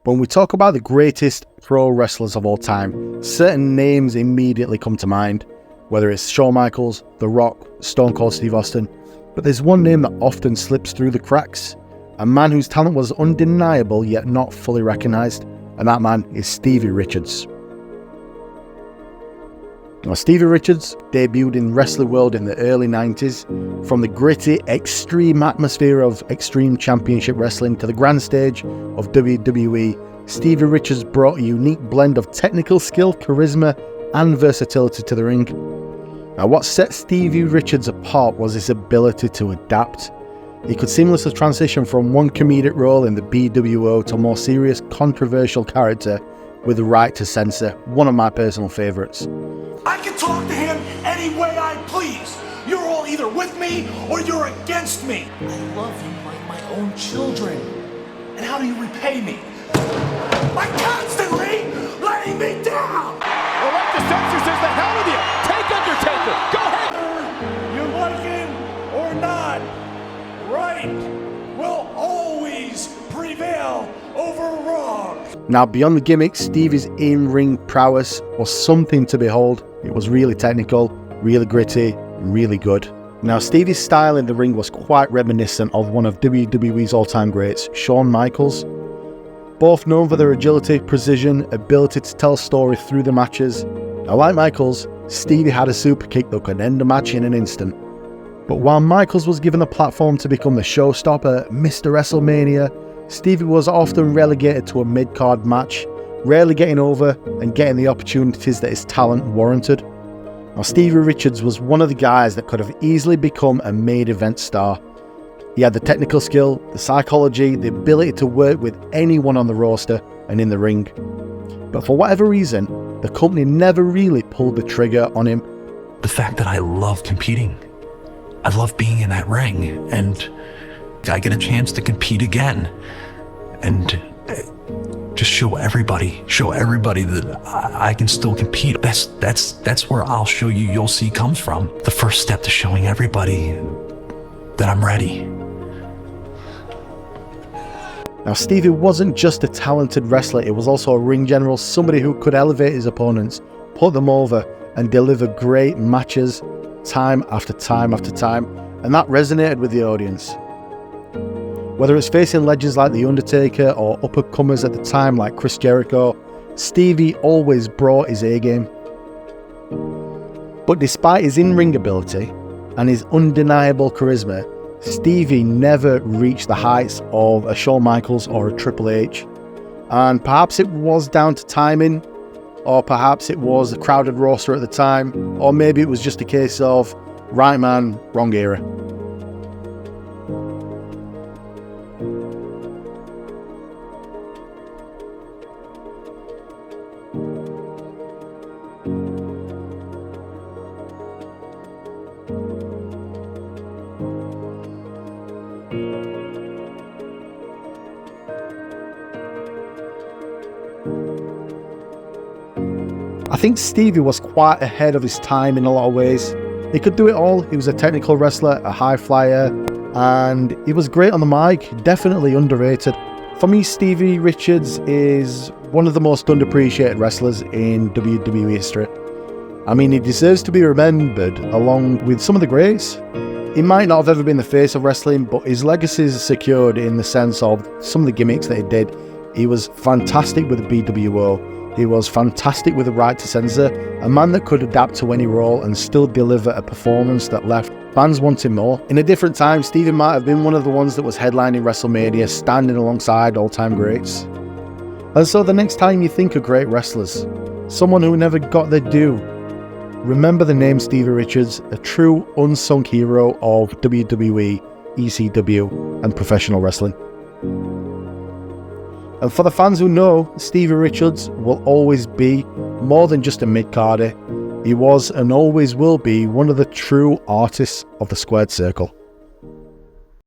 When we talk about the greatest pro wrestlers of all time, certain names immediately come to mind, whether it's Shawn Michaels, The Rock, Stone Cold Steve Austin. But there's one name that often slips through the cracks, a man whose talent was undeniable yet not fully recognised, and that man is Stevie Richards. Now, Stevie Richards debuted in wrestling world in the early 90s. From the gritty, extreme atmosphere of Extreme Championship Wrestling to the grand stage of WWE, Stevie Richards brought a unique blend of technical skill, charisma, and versatility to the ring. Now, what set Stevie Richards apart was his ability to adapt. He could seamlessly transition from one comedic role in the BWO to a more serious, controversial character with Right To Censor, one of my personal favourites. I can talk to him any way I please. You're all either with me or you're against me. I love you like my own children. And how do you repay me? By constantly letting me down! Well, Right To Censor says the hell with you. Take Undertaker. Go ahead. You like it or not, right will always prevail over wrong. Now, beyond the gimmicks, Stevie's in-ring prowess was something to behold. It was really technical, really gritty, really good. Now, Stevie's style in the ring was quite reminiscent of one of WWE's all-time greats, Shawn Michaels. Both known for their agility, precision, ability to tell a story through the matches. Now, like Michaels, Stevie had a super kick that could end a match in an instant. But while Michaels was given a platform to become the showstopper, Mr. WrestleMania, Stevie was often relegated to a mid-card match, rarely getting over and getting the opportunities that his talent warranted. Now, Stevie Richards was one of the guys that could have easily become a main event star. He had the technical skill, the psychology, the ability to work with anyone on the roster and in the ring. But for whatever reason, the company never really pulled the trigger on him. The fact that I love competing, I love being in that ring, and I get a chance to compete again and just show everybody that I can still compete. That's where I'll show you, you'll see, comes from. The first step to showing everybody that I'm ready. Now, Stevie wasn't just a talented wrestler, he was also a ring general, somebody who could elevate his opponents, put them over, and deliver great matches time after time after time, and that resonated with the audience. Whether it's facing legends like The Undertaker or up-and-comers at the time like Chris Jericho, Stevie always brought his A-game. But despite his in-ring ability and his undeniable charisma, Stevie never reached the heights of a Shawn Michaels or a Triple H. And perhaps it was down to timing, or perhaps it was the crowded roster at the time, or maybe it was just a case of right man, wrong era. I think Stevie was quite ahead of his time in a lot of ways. He could do it all. He was a technical wrestler, a high flyer, and he was great on the mic, definitely underrated. For me, Stevie Richards is one of the most underappreciated wrestlers in WWE history. I mean, he deserves to be remembered along with some of the greats. He might not have ever been the face of wrestling, but his legacy is secured in the sense of some of the gimmicks that he did. He was fantastic with the BWO. He was fantastic with the Right To Censor, a man that could adapt to any role and still deliver a performance that left fans wanting more. In a different time, Stevie might have been one of the ones that was headlining WrestleMania, standing alongside all-time greats. And so the next time you think of great wrestlers, someone who never got their due, remember the name Stevie Richards, a true unsung hero of WWE, ECW, and professional wrestling. And for the fans who know, Stevie Richards will always be more than just a mid-carder. He was and always will be one of the true artists of the squared circle.